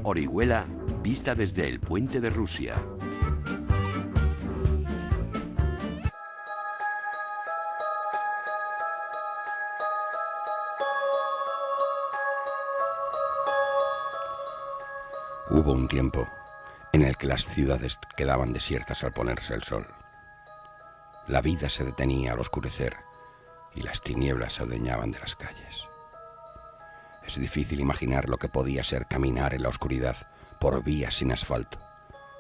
Orihuela, vista desde el puente de Rusia. Hubo un tiempo en el que las ciudades quedaban desiertas al ponerse el sol. La vida se detenía al oscurecer y las tinieblas se adueñaban de las calles. Es difícil imaginar lo que podía ser caminar en la oscuridad por vías sin asfalto,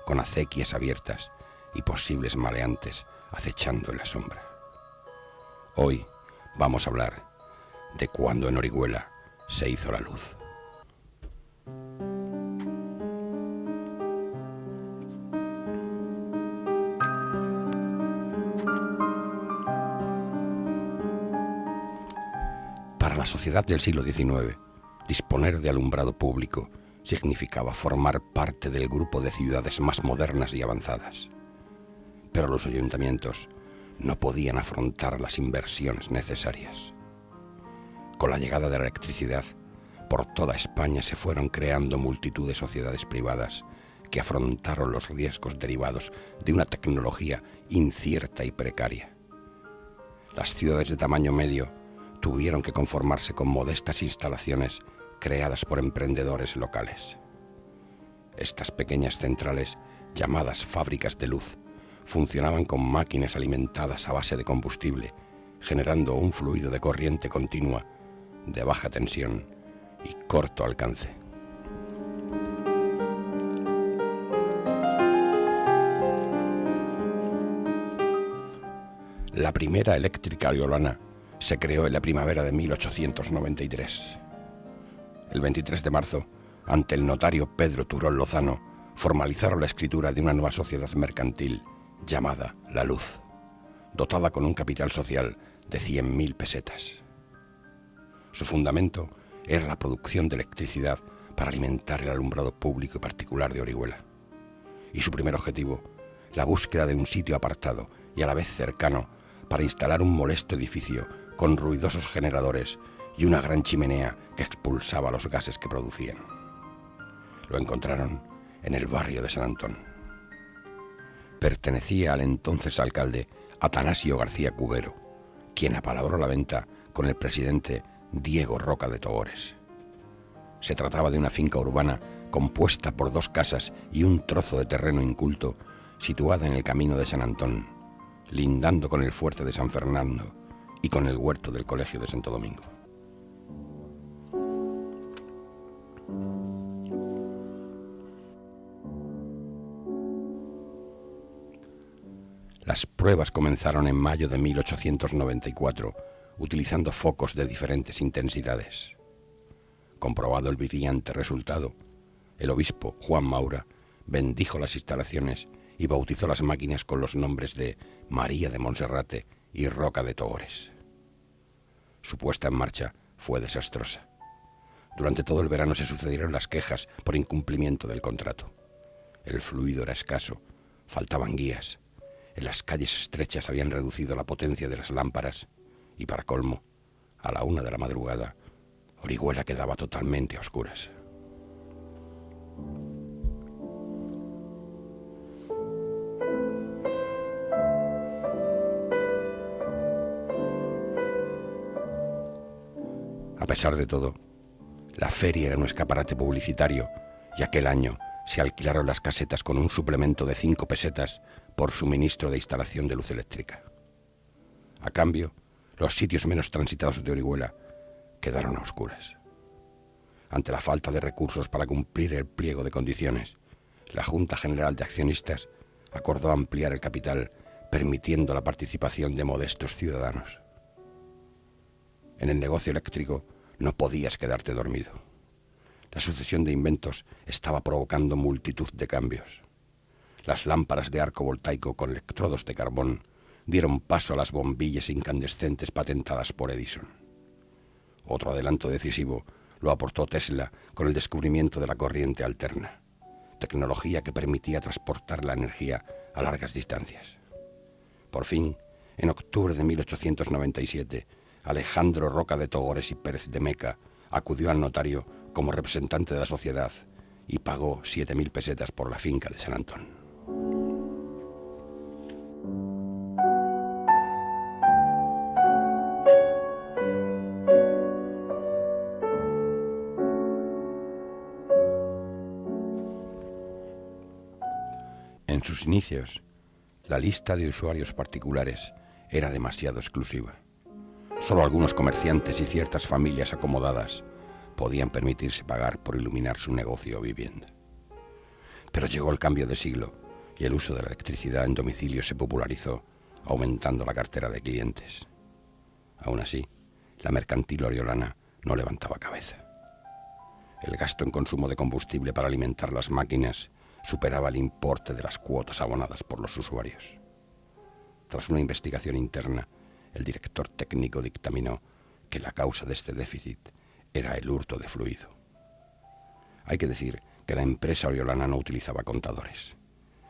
con acequias abiertas y posibles maleantes acechando en la sombra. Hoy vamos a hablar de cuando en Orihuela se hizo la luz. Para la sociedad del siglo XIX, disponer de alumbrado público significaba formar parte del grupo de ciudades más modernas y avanzadas. Pero los ayuntamientos no podían afrontar las inversiones necesarias. Con la llegada de la electricidad, por toda España se fueron creando multitud de sociedades privadas que afrontaron los riesgos derivados de una tecnología incierta y precaria. Las ciudades de tamaño medio tuvieron que conformarse con modestas instalaciones creadas por emprendedores locales. Estas pequeñas centrales, llamadas fábricas de luz, funcionaban con máquinas alimentadas a base de combustible, generando un fluido de corriente continua, de baja tensión y corto alcance. La primera eléctrica oriolana se creó en la primavera de 1893. El 23 de marzo, ante el notario Pedro Turón Lozano, formalizaron la escritura de una nueva sociedad mercantil llamada La Luz, dotada con un capital social de 100.000 pesetas. Su fundamento era la producción de electricidad para alimentar el alumbrado público y particular de Orihuela. Y su primer objetivo, la búsqueda de un sitio apartado y a la vez cercano para instalar un molesto edificio con ruidosos generadores y una gran chimenea que expulsaba los gases que producían. Lo encontraron en el barrio de San Antón. Pertenecía al entonces alcalde Atanasio García Cubero, quien apalabró la venta con el presidente Diego Roca de Togores. Se trataba de una finca urbana compuesta por 2 casas y un trozo de terreno inculto situada en el camino de San Antón, lindando con el fuerte de San Fernando y con el huerto del Colegio de Santo Domingo. Las pruebas comenzaron en mayo de 1894, utilizando focos de diferentes intensidades. Comprobado el brillante resultado, el obispo Juan Maura bendijo las instalaciones y bautizó las máquinas con los nombres de María de Monserrate y Roca de Togores. Su puesta en marcha fue desastrosa. Durante todo el verano se sucedieron las quejas por incumplimiento del contrato. El fluido era escaso, faltaban guías. En las calles estrechas habían reducido la potencia de las lámparas y, para colmo, a la 1 de la madrugada, Orihuela quedaba totalmente a oscuras. A pesar de todo, la feria era un escaparate publicitario y aquel año se alquilaron las casetas con un suplemento de 5 pesetas por suministro de instalación de luz eléctrica. A cambio, los sitios menos transitados de Orihuela quedaron a oscuras. Ante la falta de recursos para cumplir el pliego de condiciones, la Junta General de Accionistas acordó ampliar el capital, permitiendo la participación de modestos ciudadanos. En el negocio eléctrico no podías quedarte dormido. La sucesión de inventos estaba provocando multitud de cambios. Las lámparas de arco voltaico con electrodos de carbón dieron paso a las bombillas incandescentes patentadas por Edison. Otro adelanto decisivo lo aportó Tesla con el descubrimiento de la corriente alterna, tecnología que permitía transportar la energía a largas distancias. Por fin, en octubre de 1897, Alejandro Roca de Togores y Pérez de Meca acudió al notario como representante de la sociedad y pagó 7.000 pesetas por la finca de San Antón. En sus inicios, la lista de usuarios particulares era demasiado exclusiva. Solo algunos comerciantes y ciertas familias acomodadas podían permitirse pagar por iluminar su negocio o vivienda. Pero llegó el cambio de siglo y el uso de la electricidad en domicilio se popularizó, aumentando la cartera de clientes. Aún así, la mercantil oriolana no levantaba cabeza. El gasto en consumo de combustible para alimentar las máquinas superaba el importe de las cuotas abonadas por los usuarios. Tras una investigación interna, el director técnico dictaminó que la causa de este déficit era el hurto de fluido. Hay que decir que la empresa oriolana no utilizaba contadores.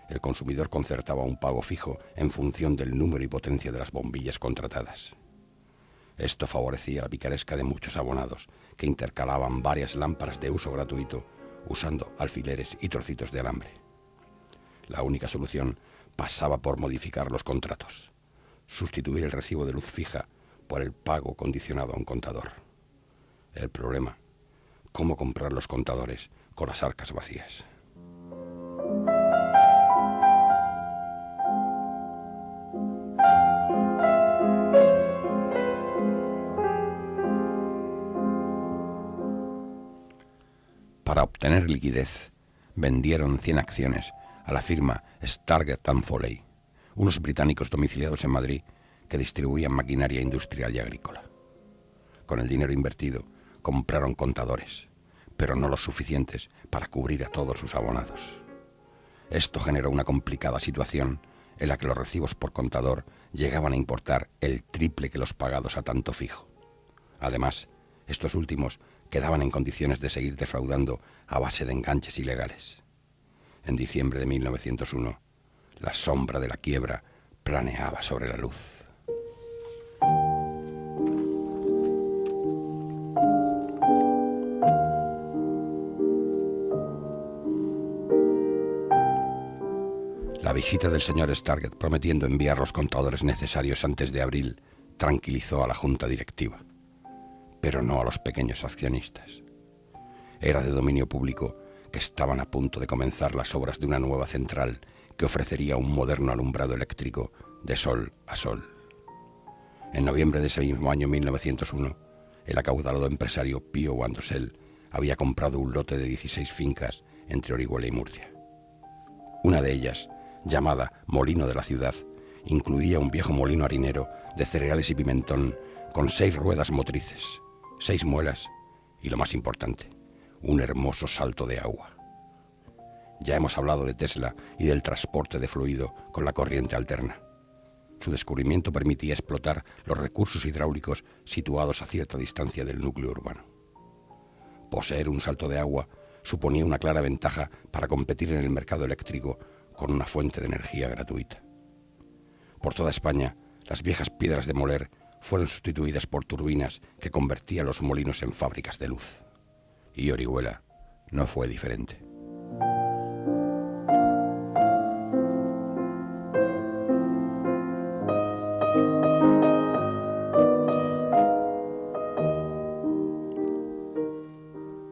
El consumidor concertaba un pago fijo en función del número y potencia de las bombillas contratadas. Esto favorecía la picaresca de muchos abonados que intercalaban varias lámparas de uso gratuito usando alfileres y trocitos de alambre. La única solución pasaba por modificar los contratos, sustituir el recibo de luz fija por el pago condicionado a un contador. El problema: cómo comprar los contadores con las arcas vacías. Para obtener liquidez, vendieron 100 acciones a la firma Stargett & Foley, unos británicos domiciliados en Madrid que distribuían maquinaria industrial y agrícola. Con el dinero invertido, compraron contadores, pero no los suficientes para cubrir a todos sus abonados. Esto generó una complicada situación en la que los recibos por contador llegaban a importar el triple que los pagados a tanto fijo. Además, estos últimos quedaban en condiciones de seguir defraudando a base de enganches ilegales. En diciembre de 1901, la sombra de la quiebra planeaba sobre la luz. La visita del señor Stargett, prometiendo enviar los contadores necesarios antes de abril, tranquilizó a la junta directiva, pero no a los pequeños accionistas. Era de dominio público que estaban a punto de comenzar las obras de una nueva central que ofrecería un moderno alumbrado eléctrico de sol a sol. En noviembre de ese mismo año 1901, el acaudalado empresario Pío Guandosel había comprado un lote de 16 fincas entre Orihuela y Murcia. Una de ellas, llamada Molino de la Ciudad, incluía un viejo molino harinero de cereales y pimentón con 6 ruedas motrices, 6 muelas y, lo más importante, un hermoso salto de agua. Ya hemos hablado de Tesla y del transporte de fluido con la corriente alterna. Su descubrimiento permitía explotar los recursos hidráulicos situados a cierta distancia del núcleo urbano. Poseer un salto de agua suponía una clara ventaja para competir en el mercado eléctrico con una fuente de energía gratuita. Por toda España, las viejas piedras de moler fueron sustituidas por turbinas que convertían los molinos en fábricas de luz. Y Orihuela no fue diferente.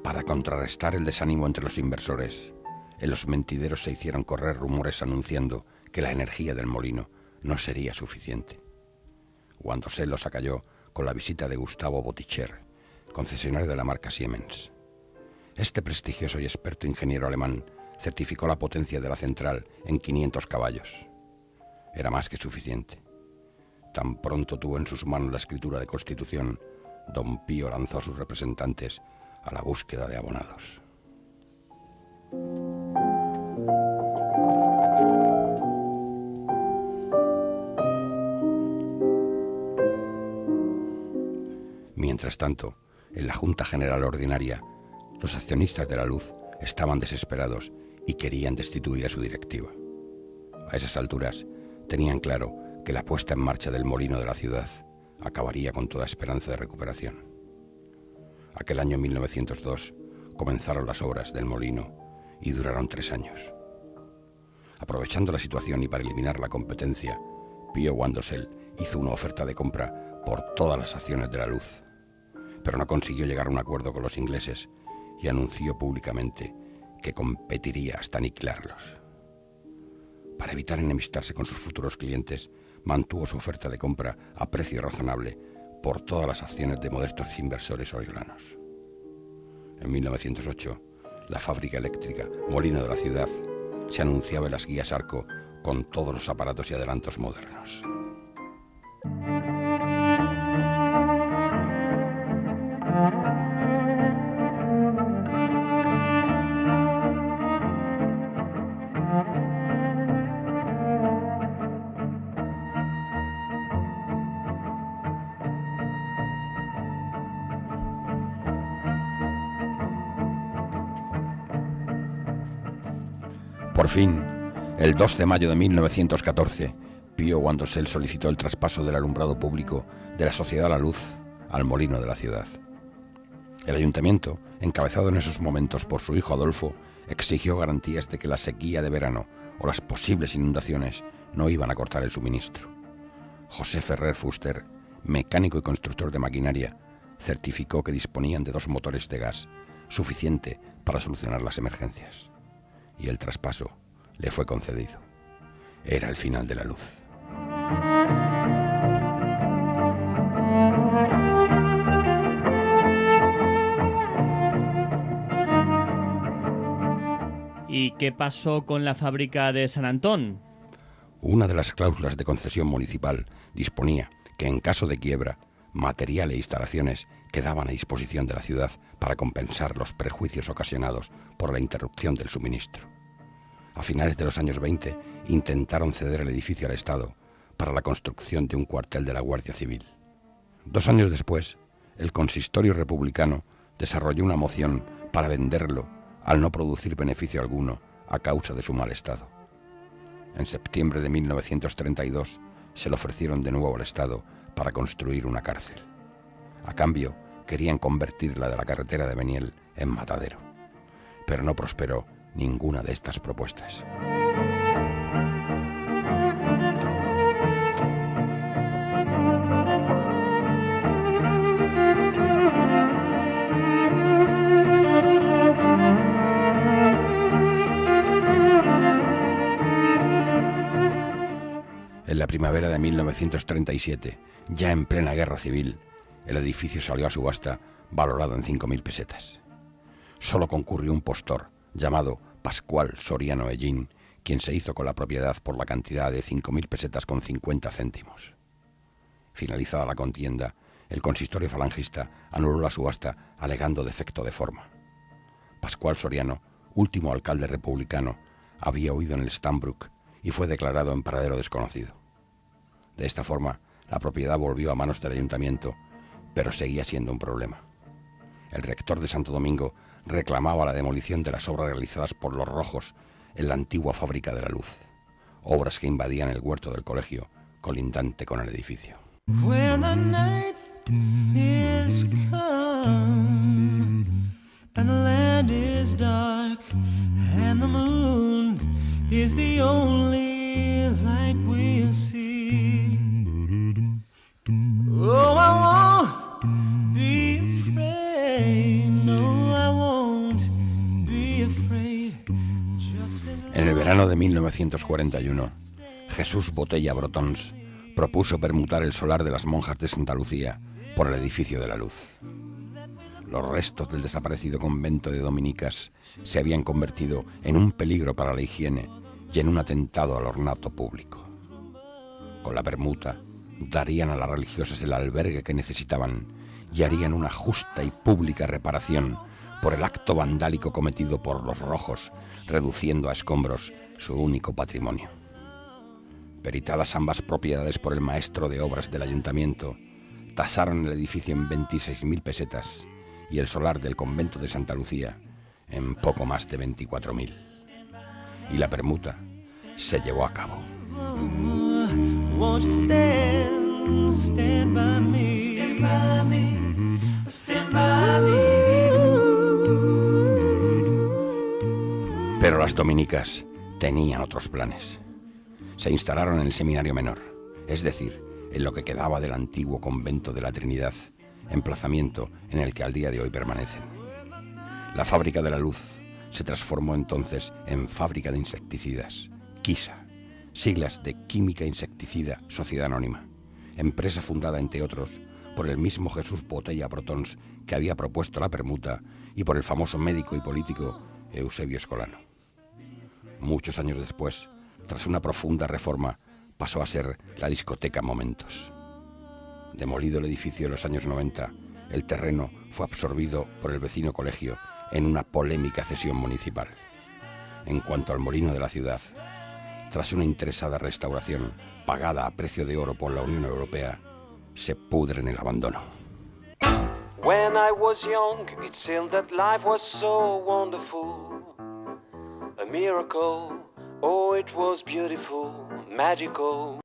Para contrarrestar el desánimo entre los inversores, en los mentideros se hicieron correr rumores anunciando que la energía del molino no sería suficiente. Guandosel los acalló con la visita de Gustavo Botticher, concesionario de la marca Siemens. Este prestigioso y experto ingeniero alemán certificó la potencia de la central en 500 caballos. Era más que suficiente. Tan pronto tuvo en sus manos la escritura de constitución, don Pío lanzó a sus representantes a la búsqueda de abonados. Mientras tanto, en la Junta General Ordinaria, los accionistas de la luz estaban desesperados y querían destituir a su directiva. A esas alturas, tenían claro que la puesta en marcha del molino de la ciudad acabaría con toda esperanza de recuperación. Aquel año 1902 comenzaron las obras del molino y duraron 3 años. Aprovechando la situación y para eliminar la competencia, Pío Wandosel hizo una oferta de compra por todas las acciones de la luz, pero no consiguió llegar a un acuerdo con los ingleses y anunció públicamente que competiría hasta aniquilarlos. Para evitar enemistarse con sus futuros clientes, mantuvo su oferta de compra a precio razonable por todas las acciones de modestos inversores oriolanos. En 1908, la fábrica eléctrica Molino de la Ciudad se anunciaba en las guías Arco con todos los aparatos y adelantos modernos. Por fin, el 2 de mayo de 1914, Pío Wandosel solicitó el traspaso del alumbrado público de la Sociedad La Luz al Molino de la Ciudad. El ayuntamiento, encabezado en esos momentos por su hijo Adolfo, exigió garantías de que la sequía de verano o las posibles inundaciones no iban a cortar el suministro. José Ferrer Fuster, mecánico y constructor de maquinaria, certificó que disponían de 2 motores de gas, suficiente para solucionar las emergencias. Y el traspaso le fue concedido. Era el final de la luz. ¿Y qué pasó con la fábrica de San Antón? Una de las cláusulas de concesión municipal disponía que en caso de quiebra, material e instalaciones quedaban a disposición de la ciudad para compensar los perjuicios ocasionados por la interrupción del suministro. A finales de los años 20 intentaron ceder el edificio al Estado para la construcción de un cuartel de la Guardia Civil. 2 años después, el consistorio republicano desarrolló una moción para venderlo al no producir beneficio alguno a causa de su mal estado. En septiembre de 1932 se lo ofrecieron de nuevo al Estado para construir una cárcel. A cambio, querían convertir la de la carretera de Beniel en matadero, pero no prosperó ninguna de estas propuestas. En la primavera de 1937, ya en plena guerra civil, el edificio salió a subasta valorado en 5.000 pesetas. Solo concurrió un postor llamado Pascual Soriano Ellín, quien se hizo con la propiedad por la cantidad de 5.000 pesetas con 50 céntimos. Finalizada la contienda, el consistorio falangista anuló la subasta alegando defecto de forma. Pascual Soriano, último alcalde republicano, había huido en el Stambrook y fue declarado en paradero desconocido. De esta forma, la propiedad volvió a manos del ayuntamiento, pero seguía siendo un problema. El rector de Santo Domingo reclamaba la demolición de las obras realizadas por los Rojos en la antigua fábrica de la luz, obras que invadían el huerto del colegio colindante con el edificio. When the night is come and the land is dark and the moon is the only light we'll see. Oh, I won't be afraid. No, I won't be afraid. En el verano de 1941, Jesús Botella Brotons propuso permutar el solar de las monjas de Santa Lucía por el edificio de la Luz. Los restos del desaparecido convento de dominicas se habían convertido en un peligro para la higiene y en un atentado al ornato público. Con la permuta, darían a las religiosas el albergue que necesitaban y harían una justa y pública reparación por el acto vandálico cometido por los Rojos, reduciendo a escombros su único patrimonio. Peritadas ambas propiedades por el maestro de obras del ayuntamiento, tasaron el edificio en 26.000 pesetas y el solar del convento de Santa Lucía en poco más de 24.000. Y la permuta se llevó a cabo. Won't you stand by me? Stand by me. Stand by me. Pero las dominicas tenían otros planes. Se instalaron en el Seminario Menor, es decir, en lo que quedaba del antiguo convento de la Trinidad, emplazamiento en el que al día de hoy permanecen. La Fábrica de la Luz se transformó entonces en Fábrica de Insecticidas, Quisa, siglas de Química Insecticida Sociedad Anónima, empresa fundada, entre otros, por el mismo Jesús Botella Protons que había propuesto la permuta y por el famoso médico y político Eusebio Escolano. Muchos años después, tras una profunda reforma, pasó a ser la discoteca Momentos. Demolido el edificio en los años 90, el terreno fue absorbido por el vecino colegio en una polémica cesión municipal. En cuanto al molino de la ciudad, tras una interesada restauración pagada a precio de oro por la Unión Europea, se pudre en el abandono. When I was young, it seemed that life was so wonderful, a miracle. Oh, it was beautiful, magical.